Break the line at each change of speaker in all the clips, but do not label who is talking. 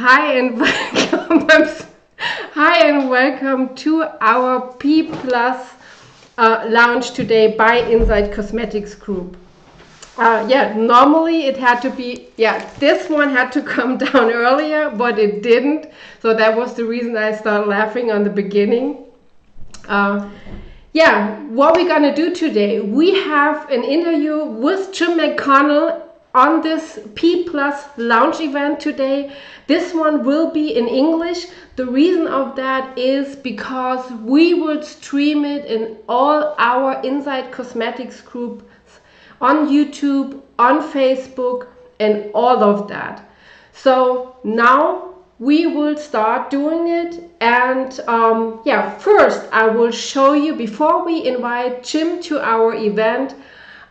Hi and welcome. Hi and welcome to our P Plus launch today by Inside Cosmetics Group. Normally it had to be, this one had to come down earlier, but it didn't. So that was the reason I started laughing on the beginning. What we're gonna do today, we have an interview with Jim McConnell on this P Plus launch event today. This one will be in English. The reason of that is because we will stream it in all our Inside Cosmetics groups on YouTube, on Facebook, and all of that. So now we will start doing it. And first I will show you, before we invite Jim to our event,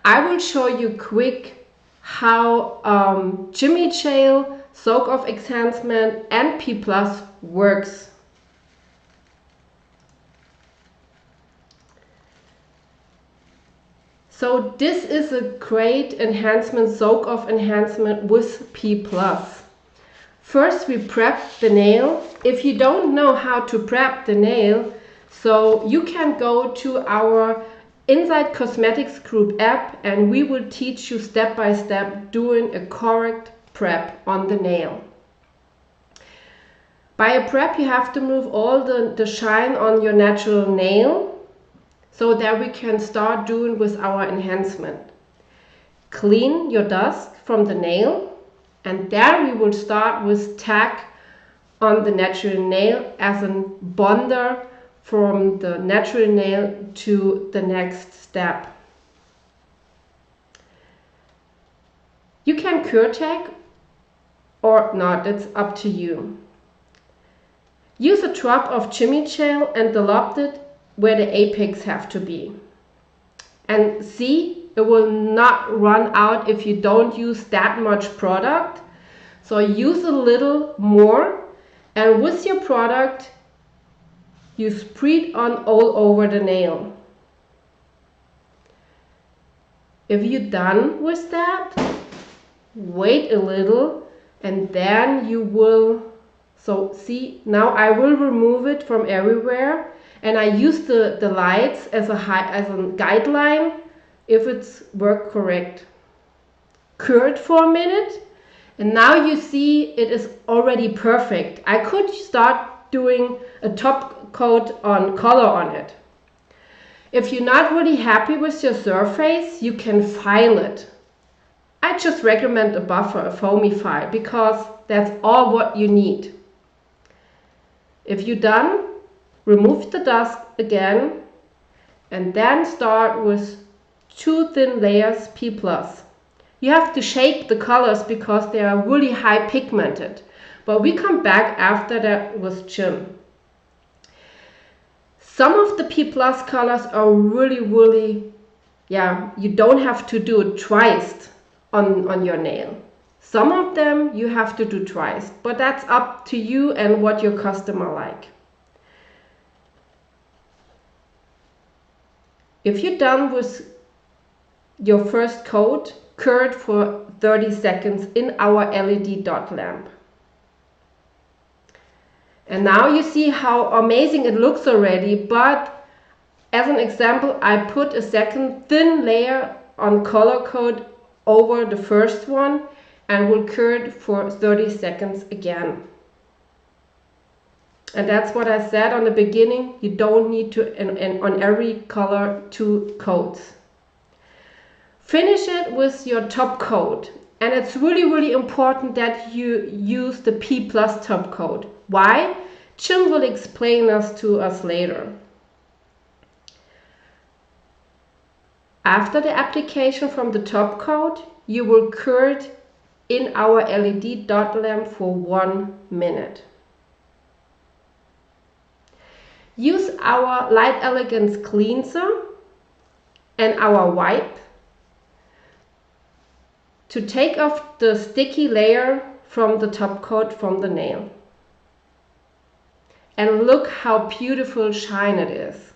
I will show you quick how Jimmy Shale, Soak of Enhancement, and P Plus works. So this is a great enhancement, soak of enhancement with P Plus. First we prep the nail. If you don't know how to prep the nail, so you can go to our Inside Cosmetics Group app and we will teach you step by step doing a correct prep on the nail. By a prep you have to remove all the shine on your natural nail, so that we can start doing with our enhancement. Clean your dust from the nail, and then we will start with tack on the natural nail as a bonder from the natural nail to the next step. You can cure tack or not, it's up to you. Use a drop of Jimmy Shale and dilute it where the apex have to be. And see, it will not run out if you don't use that much product. So use a little more, and with your product you spread on all over the nail. If you're done with that, wait a little and then you will, so see, now I will remove it from everywhere. And I use the lights as a guideline if it's worked correct. Cure it for a minute, and now you see it is already perfect. I could start doing a top coat on color on it. If you're not really happy with your surface, you can file it. I just recommend a buffer, a foamy file, because that's all what you need. If you're done, remove the dust again and then start with 2 thin layers P Plus. You have to shake the colors because they are really high pigmented, but we come back after that with Jim. Some of the P Plus colors are really, you don't have to do it twice on your nail. Some of them you have to do twice, but that's up to you and what your customer like. If you're done with your first coat, cure it for 30 seconds in our LED dot lamp. And now you see how amazing it looks already, but as an example, I put a second thin layer on color code over the first one and will cure it for 30 seconds again. And that's what I said on the beginning, you don't need to, on every color, 2 coats. Finish it with your top coat. And it's really important that you use the P Plus top coat. Why? Jim will explain to us later. After the application from the top coat, you will cure it in our LED dot lamp for 1 minute. Use our Light Elegance cleanser and our wipe to take off the sticky layer from the top coat from the nail. And look how beautiful shine it is.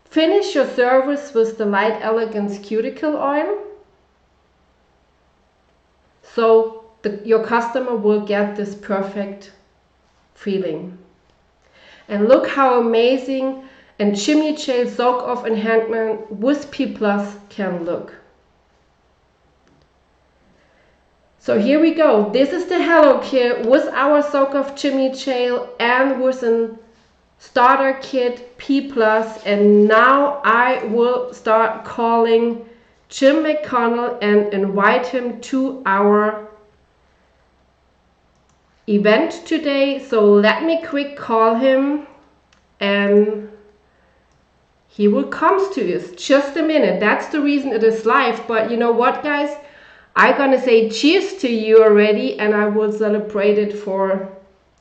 Finish your service with the Light Elegance cuticle oil. So your customer will get this perfect feeling. And look how amazing and chimney shale soak off enhancement with P+ can look. So here we go. This is the Hello Kit with our soak off chimney shale and with a starter kit P+, and now I will start calling Jim McConnell and invite him to our event today. So let me quick call him and he will come to us. Just a minute. That's the reason it is live. But you know what, guys? I'm gonna say cheers to you already, and I will celebrate it for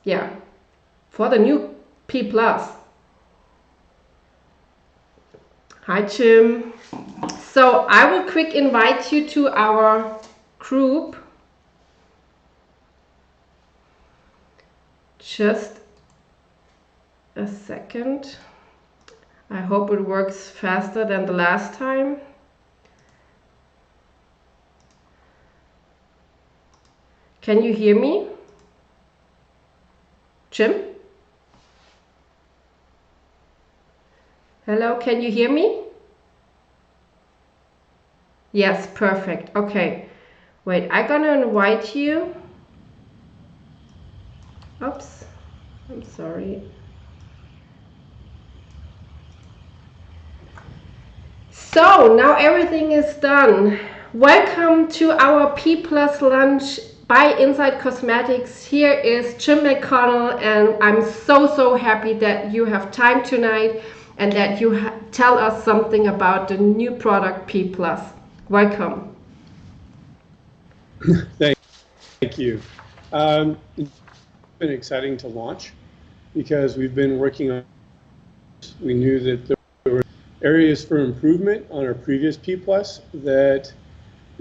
the new P+. Hi, Jim. So I will quick invite you to our group. Just a second. I hope it works faster than the last time. Can you hear me? Jim? Hello, can you hear me? Yes, perfect. Okay. Wait, I'm gonna invite you. Oops, I'm sorry. So now everything is done. Welcome to our P+ lunch by Inside Cosmetics. Here is Jim McConnell, and I'm so happy that you have time tonight and that you tell us something about the new product P+. Welcome.
Thank you. It's been exciting to launch because we've been working on. We knew that there were areas for improvement on our previous P+ that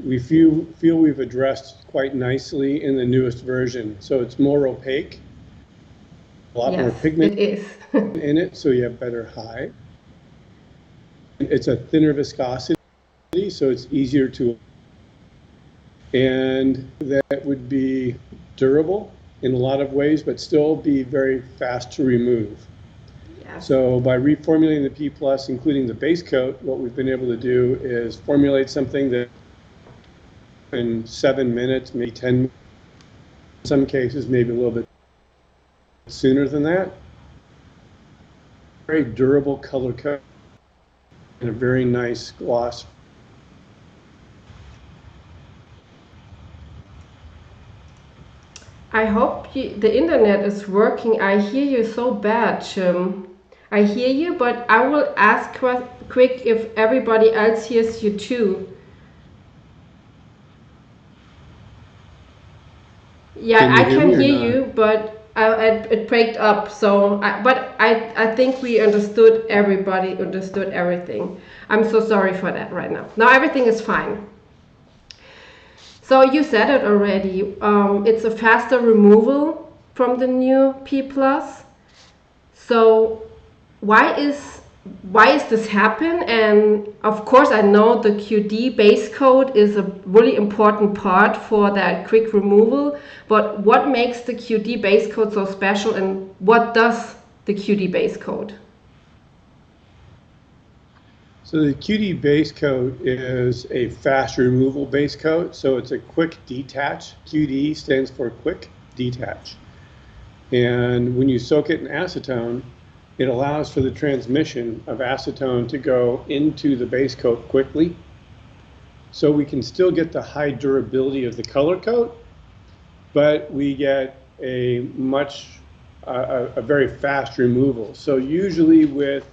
we feel we've addressed quite nicely in the newest version. So it's more opaque, a lot more pigment in it, so you have better hide. It's a thinner viscosity, so it's easier to, and that would be durable in a lot of ways, but still be very fast to remove. So by reformulating the P+, including the base coat, what we've been able to do is formulate something that in 7 minutes, maybe 10 minutes, in some cases maybe a little bit sooner than that. Very durable color coat and a very nice gloss.
I hope the internet is working. I hear you so bad, Jim. I hear you, but I will ask quick if everybody else hears you too. Yeah, I can hear you, but it breaks up. So, but I think we understood. Everybody understood everything. I'm so sorry for that right now. Now everything is fine. So you said it already. It's a faster removal from the new P+. So why is this happen? And of course I know the QD base coat is a really important part for that quick removal, but what makes the QD base coat so special, and what does the QD base coat?
So the QD base coat is a fast removal base coat, so it's a quick detach. QD stands for quick detach. And when you soak it in acetone, it allows for the transmission of acetone to go into the base coat quickly. So we can still get the high durability of the color coat, but we get a very fast removal. So usually with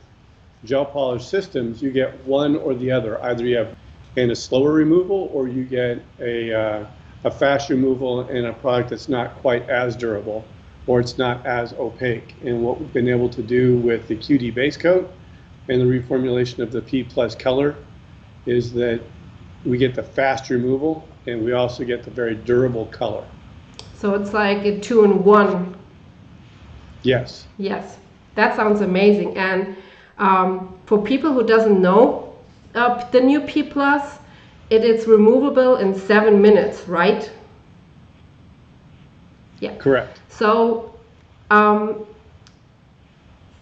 gel polish systems, you get one or the other. Either you have a slower removal, or you get a fast removal in a product that's not quite as durable, or it's not as opaque. And what we've been able to do with the QD base coat and the reformulation of the P+ color is that we get the fast removal, and we also get the very durable color.
So it's like a 2-in-1.
Yes.
Yes, that sounds amazing. And for people who doesn't know the new P+, it is removable in 7 minutes, right? Yeah.
Correct.
So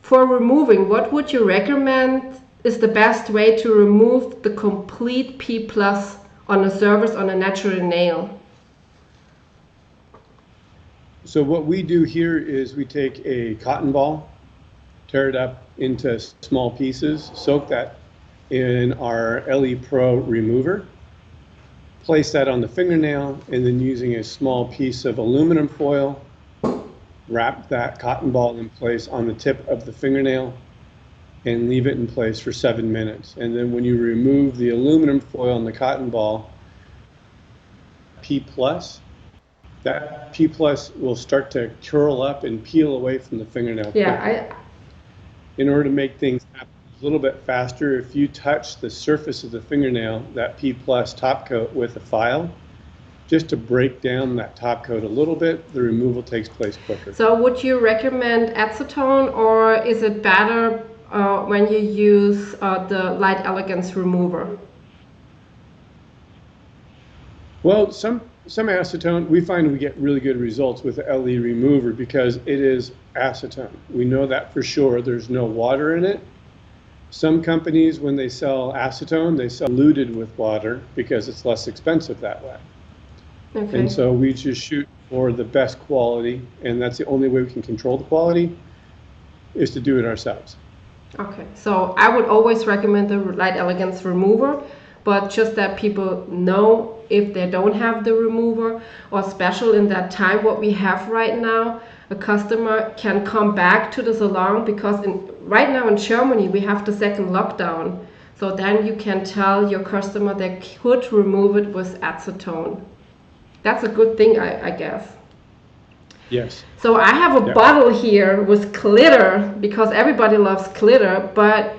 for removing, what would you recommend is the best way to remove the complete P plus on a surface on a natural nail?
So what we do here is we take a cotton ball, tear it up into small pieces, soak that in our LE Pro remover, place that on the fingernail, and then using a small piece of aluminum foil, wrap that cotton ball in place on the tip of the fingernail and leave it in place for 7 minutes. And then when you remove the aluminum foil and the cotton ball, P plus, that P plus will start to curl up and peel away from the fingernail.
Yeah,
In order to make things happen a little bit faster, if you touch the surface of the fingernail, that P plus top coat with a file, just to break down that top coat a little bit, the removal takes place quicker.
So would you recommend acetone, or is it better when you use the Light Elegance remover?
Well, some acetone, we find we get really good results with the LE remover because it is acetone. We know that for sure. There's no water in it. Some companies, when they sell acetone, they sell diluted with water because it's less expensive that way.
Okay.
And so we just shoot for the best quality, and that's the only way we can control the quality, is to do it ourselves.
Okay, so I would always recommend the Light Elegance remover, but just that people know if they don't have the remover, or special in that time what we have right now, a customer can come back to the salon because right now in Germany we have the second lockdown. So then you can tell your customer they could remove it with acetone. That's a good thing, I guess.
Yes.
So I have a bottle here with glitter because everybody loves glitter, but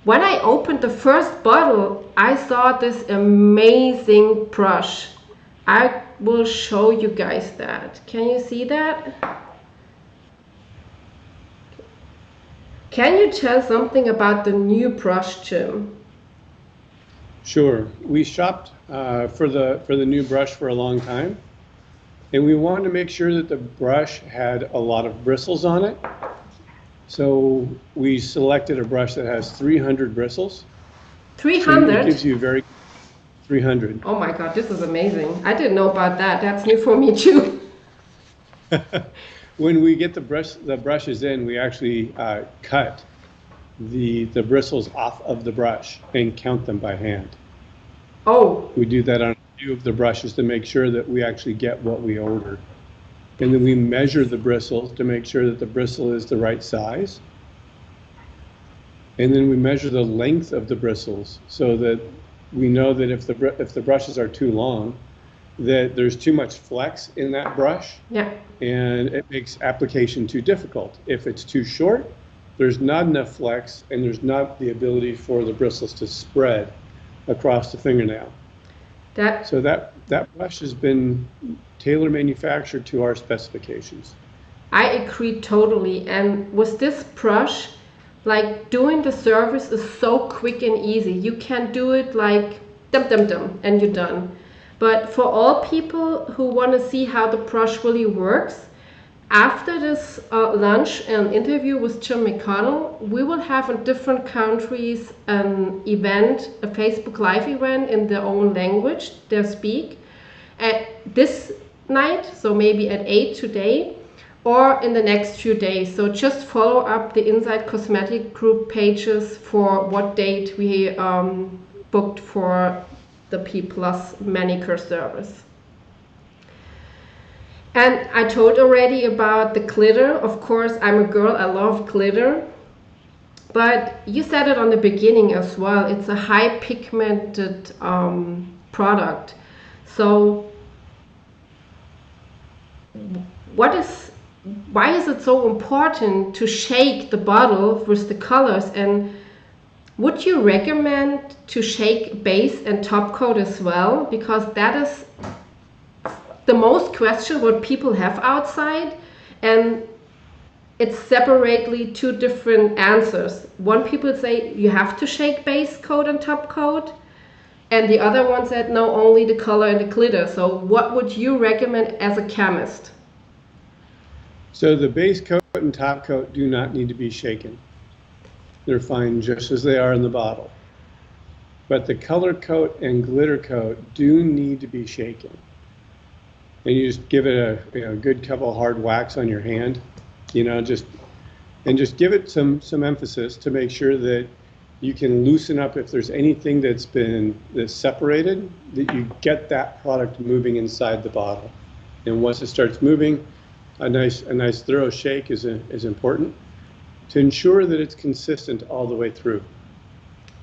when I opened the first bottle, I saw this amazing brush. I will show you guys that. Can you see that? Can you tell something about the new brush, Jim?
Sure. We shopped for the new brush for a long time, and we wanted to make sure that the brush had a lot of bristles on it. So we selected a brush that has 300 bristles.
300?
So it gives you 300.
Oh my God, this is amazing. I didn't know about that. That's new for me too.
When we get the brushes in, we actually cut the bristles off of the brush and count them by hand.
Oh.
We do that on a few of the brushes to make sure that we actually get what we ordered. And then we measure the bristles to make sure that the bristle is the right size. And then we measure the length of the bristles so that we know that if the brushes are too long, that there's too much flex in that brush.
Yeah.
And it makes application too difficult. If it's too short, there's not enough flex and there's not the ability for the bristles to spread across the fingernail. So that brush has been tailor manufactured to our specifications.
I agree totally. And with this brush, like doing the service is so quick and easy. You can do it like dum and you're done. But for all people who want to see how the brush really works, after this lunch and interview with Jim McConnell, we will have in different countries an event, a Facebook Live event in their own language, they speak, at this night, so maybe at 8 today, or in the next few days. So just follow up the Inside Cosmetic Group pages for what date we booked for the P Plus manicure service. And I told already about the glitter. Of course, I'm a girl, I love glitter. But you said it on the beginning as well. It's a high pigmented product. So why is it so important to shake the bottle with the colors? And would you recommend to shake base and top coat as well? Because that is the most question what people have outside, and it's separately two different answers. One people say you have to shake base coat and top coat, and the other one said no, only the color and the glitter. So what would you recommend as a chemist?
So the base coat and top coat do not need to be shaken. They're fine just as they are in the bottle. But the color coat and glitter coat do need to be shaken. And you just give it a good couple hard whacks on your hand, just give it some emphasis to make sure that you can loosen up if there's anything that's separated, that you get that product moving inside the bottle. And once it starts moving, a nice thorough shake is important to ensure that it's consistent all the way through.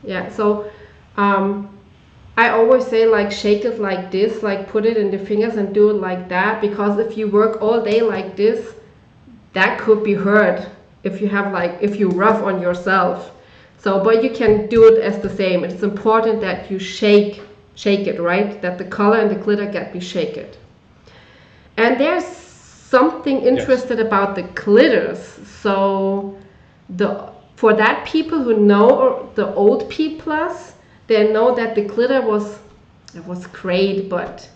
Yeah, so I always say, like, shake it like this, like put it in the fingers and do it like that, because if you work all day like this, that could be hurt if you rough on yourself. So, but you can do it as the same. It's important that you shake it, right? That the color and the glitter get be shaken. And there's something interesting about the glitters. So for that people who know the old P+, they know that the glitter was great, but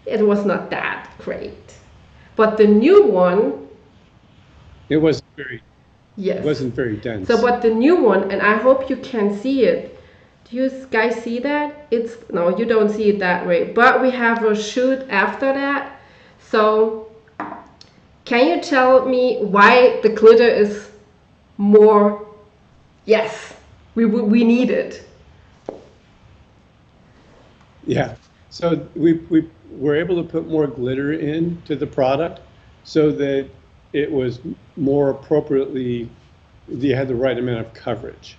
it was not that great. But the new one,
it wasn't very dense.
So, but the new one, and I hope you can see it. Do you guys see that? No, you don't see it that way. But we have a shoot after that. So, can you tell me why the glitter is more? Yes, we need it.
Yeah. So we were able to put more glitter into the product so that it was more appropriately, you had the right amount of coverage.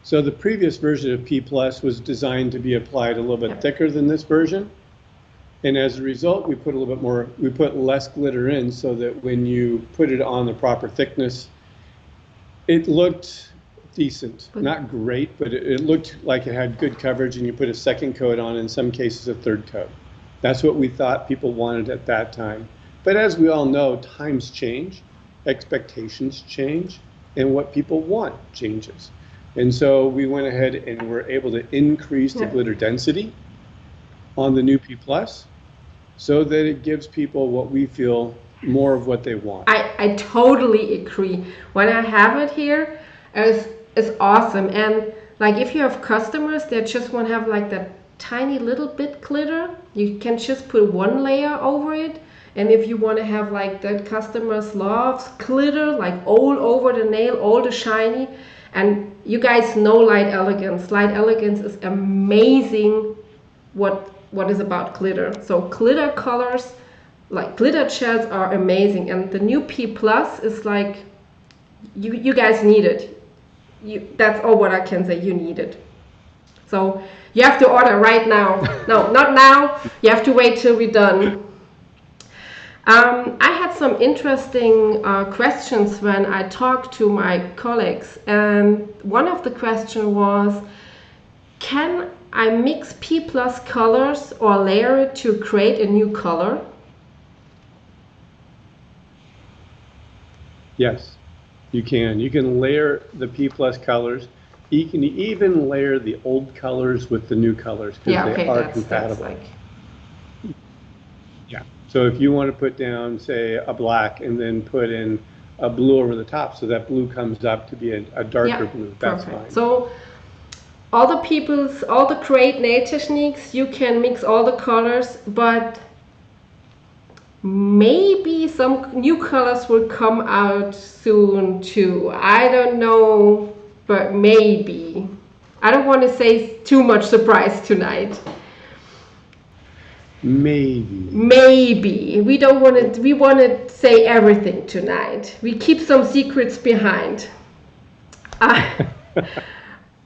So the previous version of P+ was designed to be applied a little bit thicker than this version. And as a result, we put less glitter in so that when you put it on the proper thickness, it looked decent. Not great, but it looked like it had good coverage, and you put a second coat on, in some cases a third coat. That's what we thought people wanted at that time. But as we all know, times change, expectations change, and what people want changes. And so we went ahead and were able to increase the glitter density on the new P+, so that it gives people what we feel more of what they want.
I totally agree. When I have it here, it's awesome. And like if you have customers that just want to have like that tiny little bit glitter, you can just put one layer over it. And if you want to have like that customers loves glitter, like all over the nail, all the shiny, and you guys know Light Elegance. Light Elegance is amazing what is about glitter. So glitter colors, like glitter gels, are amazing. And the new P+ is like, you guys need it. That's all what I can say, you need it. So you have to order right now. No, not now. You have to wait till we're done. I had some interesting questions when I talked to my colleagues, and one of the questions was, can I mix P+ colors or layer it to create a new color?
Yes, you can. You can layer the P+ colors. You can even layer the old colors with the new colors because they are compatible. Yeah. So if you want to put down, say, a black and then put in a blue over the top, so that blue comes up to be a darker blue, that's fine.
So all the create nail techniques, you can mix all the colors, but maybe some new colors will come out soon too. I don't know, but maybe. I don't want to say too much surprise tonight. Maybe. We don't want to. We want to say everything tonight. We keep some secrets behind.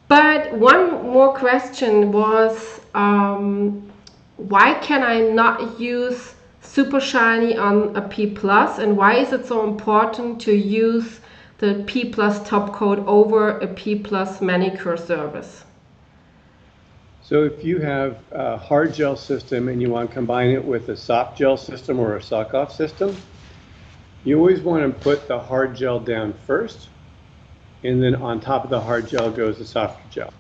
But one more question was, why can I not use super shiny on a P+, and why is it so important to use the P+ top coat over a P+ manicure service?
So if you have a hard gel system and you want to combine it with a soft gel system or a sock-off system, you always want to put the hard gel down first, and then on top of the hard gel goes the softer gel.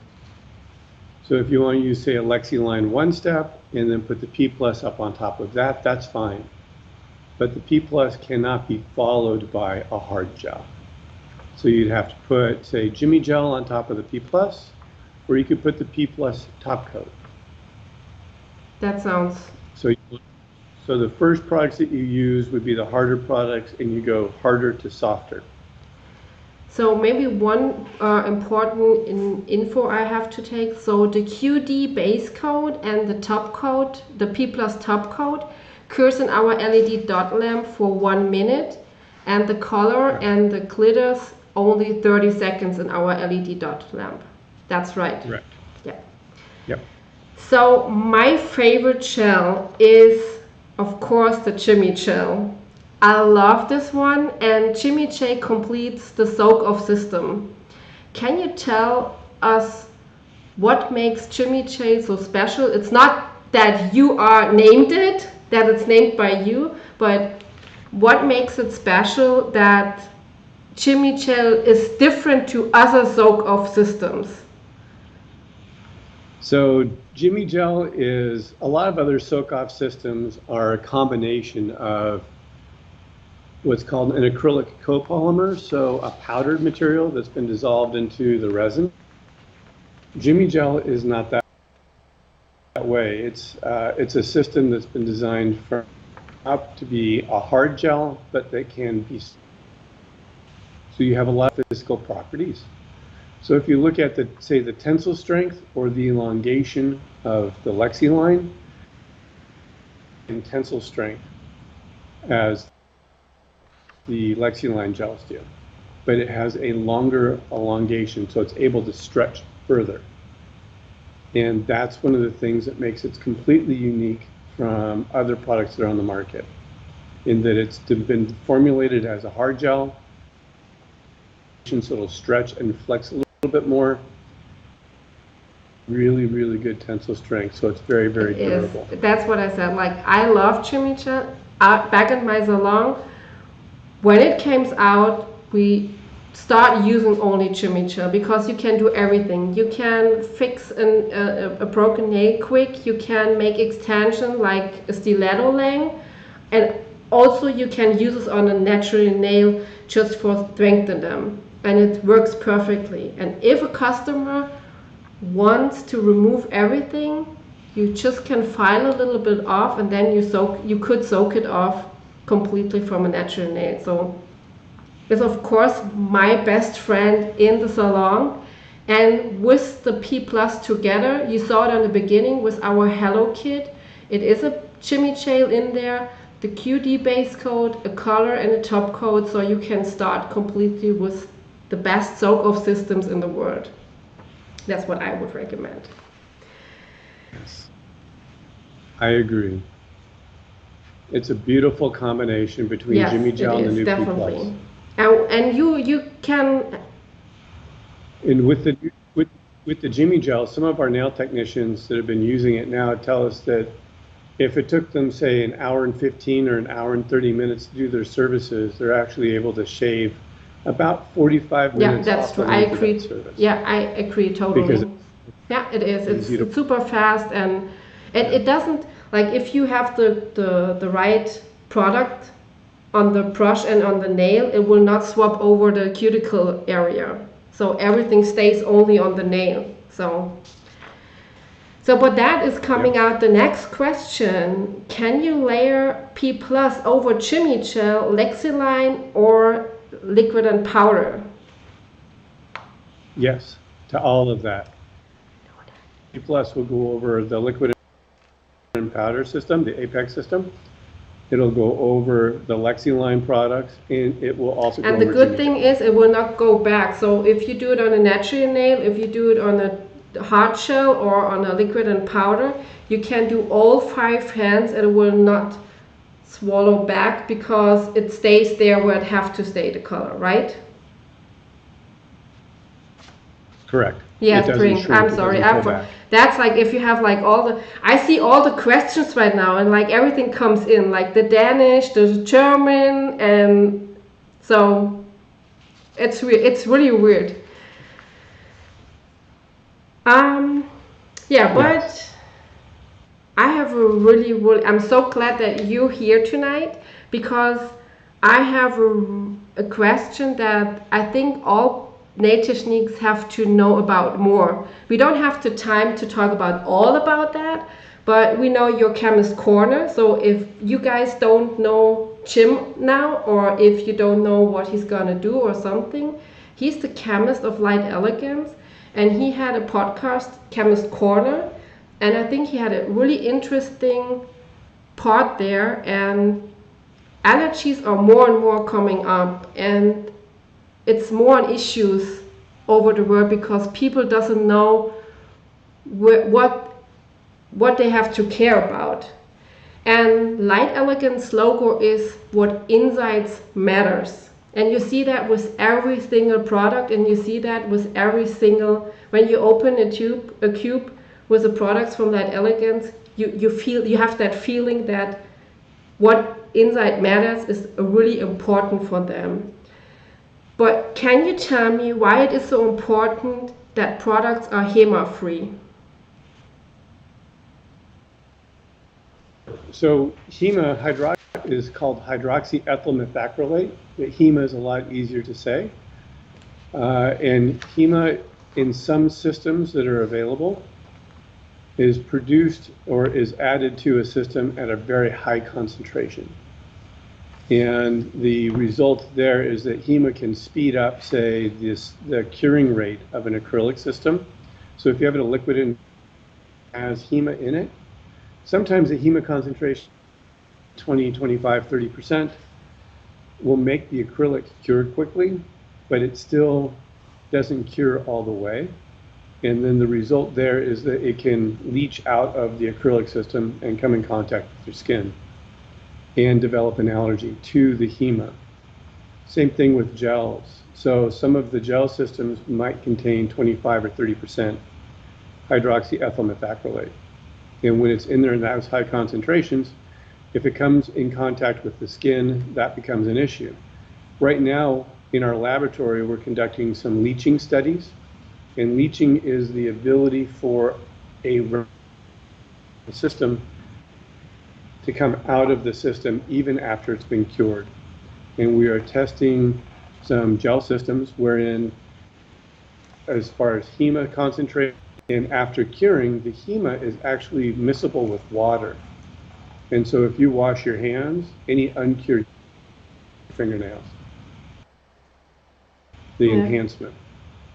So if you want to use, say, a Lexi line one step and then put the P+ up on top of that, that's fine. but the P plus cannot be followed by a hard gel. So you'd have to put, say, Jimmy Gel on top of the P plus, or you could put the P plus top coat.
That sounds...
So the first products that you use would be the harder products, and you go harder to softer.
So maybe one important info I have to take. So the QD base coat and the top coat, the P plus top coat, cures in our LED dot lamp for 1 minute, and the color and the glitters only 30 seconds in our LED dot lamp. That's right.
Correct.
Yeah.
Yep.
So my favorite gel is, of course, the Jimmy gel. I love this one, and Jimmy J completes the soak-off system. Can you tell us what makes Jimmy J so special? It's not that you are named it, that it's named by you, but what makes it special that Jimmy J is different to other soak-off systems?
So Jimmy Gel is, a lot of other soak-off systems are a combination of what's called an acrylic copolymer, so a powdered material that's been dissolved into the resin. Jimmy Gel is not that way. It's a system that's been designed from up to be a hard gel, but that can be, so you have a lot of physical properties. So if you look at the, say, the tensile strength or the elongation of the Lexi line, and tensile strength as the Lexi line gels do, but it has a longer elongation, so it's able to stretch further. And that's one of the things that makes it completely unique from other products that are on the market, in that it's been formulated as a hard gel, so it'll stretch and flex a little bit more. Really, really good tensile strength, so it's very, very durable.
That's what I said. Like, I love Jimmy Gel. Back in my salon, when it came out, we start using only Jimmy Gel because you can do everything. You can fix a broken nail quick. You can make extension like a stiletto length, and also you can use it on a natural nail just for strengthening them, and it works perfectly. And if a customer wants to remove everything, you just can file a little bit off, and then you could soak it off completely from a natural nail. So it's of course my best friend in the salon, and with the P plus together, you saw it in the beginning with our Hello Kit. It is a Jimmy Gel in there, the QD base coat, a color and a top coat, so you can start completely with the best soak-off systems in the world. That's what I would recommend.
Yes, I agree. It's a beautiful combination between Jimmy Gel and the new
definitely.
P plus.
And you can.
And with the Jimmy Gel, some of our nail technicians that have been using it now tell us that if it took them, say, an hour and 15 or an hour and 30 minutes to do their services, they're actually able to shave about 45 minutes.
Yeah, that's true. I agree. Yeah, I agree totally. Because yeah, it is. It's super fast, and it doesn't, like, if you have the right product on the brush and on the nail, it will not swap over the cuticle area. So everything stays only on the nail. So but that is coming out the next question. Can you layer P plus over Jimmy Gel, Lexi line, or liquid and powder?
Yes, to all of that. P plus will go over the liquid and powder system, the Apex system. It'll go over the Lexi line products, and it will also go over.
And the good thing is it will not go back. So if you do it on a natural nail, if you do it on a hard shell or on a liquid and powder, you can do all 5 hands and it will not swallow back because it stays there where it have to stay, the color, right?
Correct.
Yes, drink. I'm sorry. That's like if you have like I see all the questions right now, and like everything comes in, like the Danish, the German, and so it's really weird. Yeah, but yes. I have I'm so glad that you're here tonight, because I have a question that I think all native sneaks have to know about more. We don't have the time to talk about all about that, but we know your chemist corner. So if you guys don't know Jim now, or if you don't know what he's gonna do or something, he's the chemist of Light Elegance, and he had a podcast, Chemist Corner, and I think he had a really interesting part there, and allergies are more and more coming up, and it's more on issues over the world because people doesn't know what they have to care about. And Light Elegance logo is what insights matters. And you see that with every single product, and you see that with every single, when you open a cube with the products from Light Elegance, you have that feeling that what insight matters is really important for them. But can you tell me why it is so important that products are HEMA free?
So HEMA is called hydroxyethyl methacrylate. The HEMA is a lot easier to say. And HEMA in some systems that are available is produced or is added to a system at a very high concentration. And the result there is that HEMA can speed up, say, the curing rate of an acrylic system. So if you have a liquid and has HEMA in it, sometimes the HEMA concentration, 20, 25, 30%, will make the acrylic cure quickly, but it still doesn't cure all the way. And then the result there is that it can leach out of the acrylic system and come in contact with your skin and develop an allergy to the HEMA. Same thing with gels. So some of the gel systems might contain 25 or 30% hydroxyethyl methacrylate. And when it's in there in those high concentrations, if it comes in contact with the skin, that becomes an issue. Right now, in our laboratory, we're conducting some leaching studies. And leaching is the ability for a system to come out of the system even after it's been cured. And we are testing some gel systems wherein, as far as HEMA concentrate, and after curing, the HEMA is actually miscible with water. And so if you wash your hands, any uncured fingernails, the enhancement,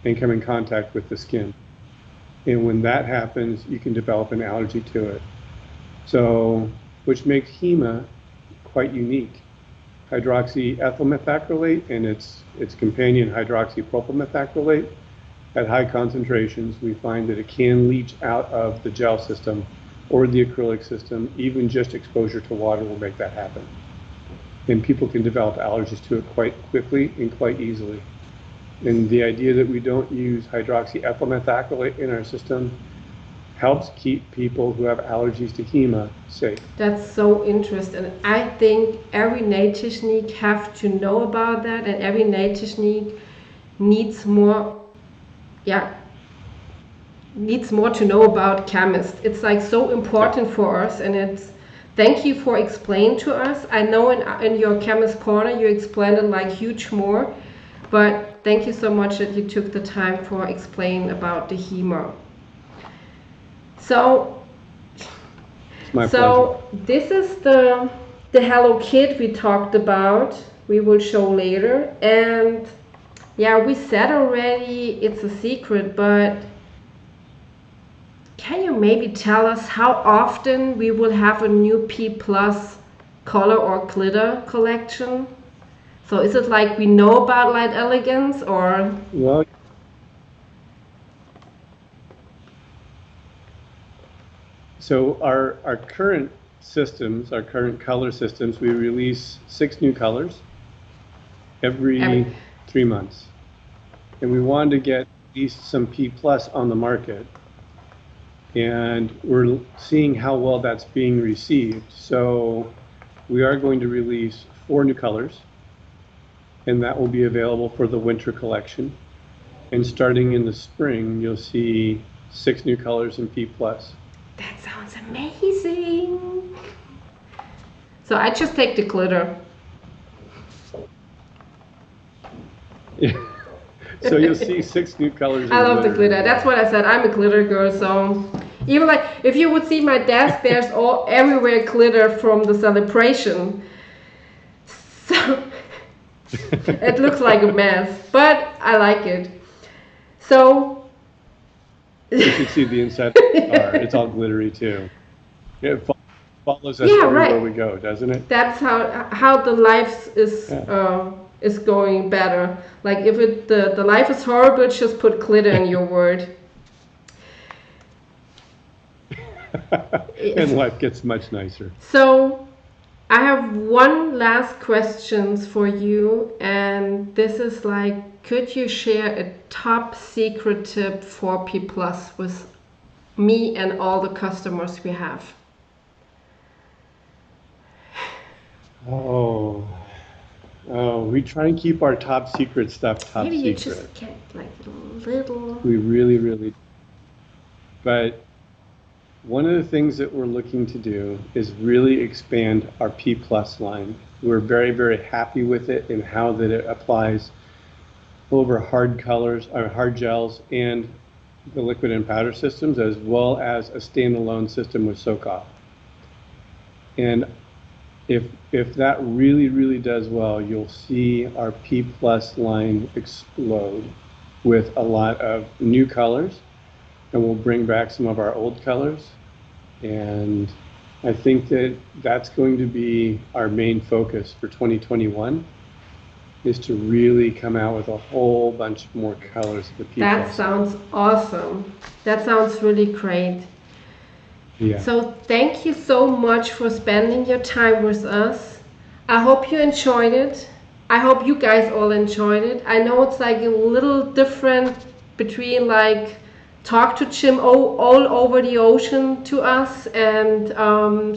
and come in contact with the skin. And when that happens, you can develop an allergy to it. So, which makes HEMA quite unique. Hydroxyethyl methacrylate and its companion hydroxypropyl methacrylate, at high concentrations, we find that it can leach out of the gel system or the acrylic system. Even just exposure to water will make that happen. And people can develop allergies to it quite quickly and quite easily. And the idea that we don't use hydroxyethyl methacrylate in our system helps keep people who have allergies to HEMA safe.
That's so interesting. I think every native sneak have to know about that, and every native sneak needs more to know about chemists. It's like so important for us, and it's thank you for explaining to us. I know in your chemist corner you explained it like huge more, but thank you so much that you took the time for explaining about the HEMA. So
pleasure.
This is the Hello Kit we talked about. We will show later, and yeah, we said already it's a secret, but can you maybe tell us how often we will have a new P+ color or glitter collection? So is it like we know about Light Elegance, or?
Well, so our current systems, our current color systems, we release 6 new colors every 3 months. And we wanted to get at least some P+ on the market. And we're seeing how well that's being received. So we are going to release 4 new colors, and that will be available for the winter collection. And starting in the spring, you'll see 6 new colors in P+.
That sounds amazing. So I just take the glitter.
So you'll see 6 new colors.
I love the glitter. That's what I said. I'm a glitter girl, so even like if you would see my desk, there's everywhere glitter from the celebration. So it looks like a mess, but I like it. So
you should see the inside of the car. It's all glittery too. It follows us everywhere we go, doesn't it?
That's how the life is going better. Like if the life is horrible, just put glitter in your word.
And life gets much nicer.
So I have one last question for you, and this is like, could you share a top secret tip for P+ with me and all the customers we have?
Oh, we try and keep our top secret stuff top
Maybe you
secret.
just get like little.
We really. But one of the things that we're looking to do is really expand our P+ line. We're very happy with it and how that it applies over hard colors, or hard gels, and the liquid and powder systems, as well as a standalone system with soak-off. And if that really does well, you'll see our P+ line explode with a lot of new colors, and we'll bring back some of our old colors. And I think that that's going to be our main focus for 2021, is to really come out with a whole bunch more colors of the P+.
That sounds awesome. That sounds really great.
Yeah.
So thank you so much for spending your time with us. I hope you enjoyed it. I hope you guys all enjoyed it. I know it's like a little different between like talk to Jim all over the ocean to us, and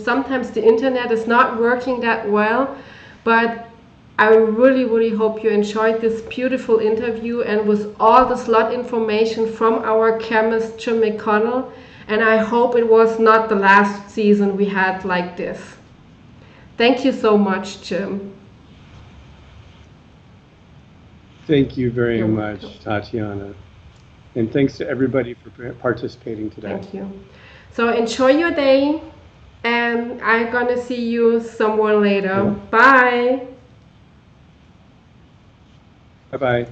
sometimes the internet is not working that well, but I really hope you enjoyed this beautiful interview and with all the slot information from our chemist Jim McConnell. And I hope it was not the last season we had like this. Thank you so much, Jim.
Thank you very much, Tatiana. And thanks to everybody for participating today.
Thank you. So enjoy your day, and I'm gonna see you somewhere later.
Yeah.
Bye.
Bye-bye.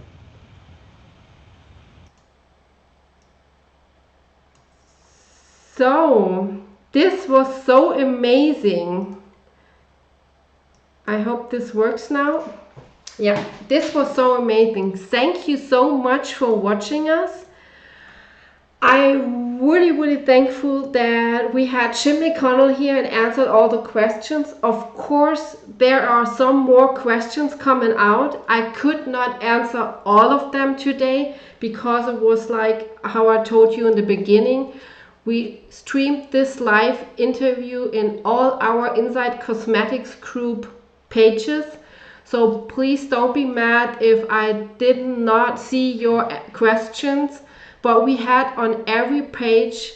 So, this was so amazing. I hope this works now. Yeah, this was so amazing. Thank you so much for watching us. I'm really thankful that we had Jim McConnell here and answered all the questions. Of course, there are some more questions coming out. I could not answer all of them today because it was like how I told you in the beginning. We streamed this live interview in all our Inside Cosmetics group pages. So please don't be mad if I did not see your questions. But we had on every page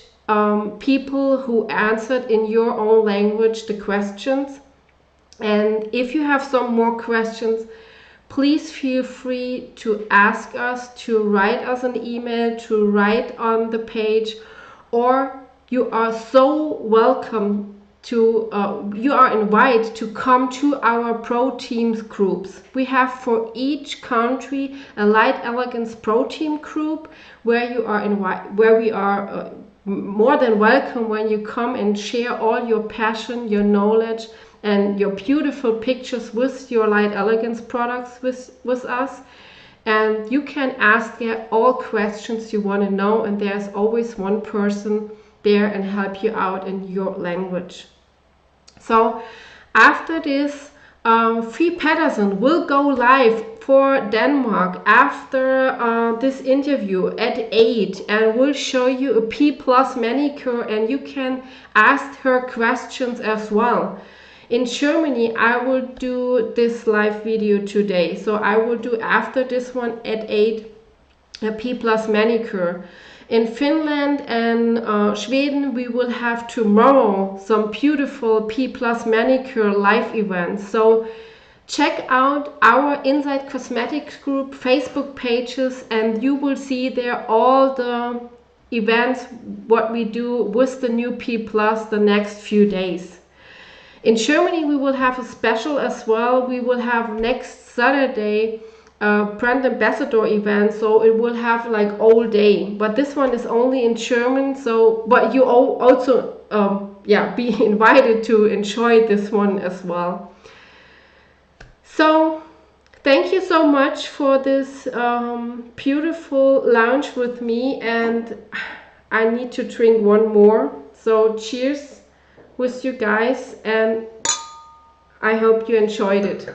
people who answered in your own language the questions. And if you have some more questions, please feel free to ask us, to write us an email, to write on the page, or you are so welcome to, you are invited to come to our pro teams groups. We have for each country a light elegance pro team group where you are where we are more than welcome when you come and share all your passion, your knowledge, and your beautiful pictures with your light elegance products with us. And you can ask there all questions you want to know, and there's always one person there and help you out in your language. So after this, Fie Patterson will go live for Denmark after this interview at 8, and will show you a P+ manicure, and you can ask her questions as well. In Germany, I will do this live video today, so I will do after this one at 8 a P+ manicure. In Finland and Sweden, we will have tomorrow some beautiful P+ manicure live events. So Check out our Inside Cosmetics group Facebook pages, and you will see there all the events what we do with the new P Plus the next few days. In Germany we will have a special as well. We will have next Saturday brand ambassador event, so it will have like all day, but this one is only in German, so but you also be invited to enjoy this one as well. So thank you so much for this beautiful lounge with me, and I need to drink one more, so cheers with you guys, and I hope you enjoyed it.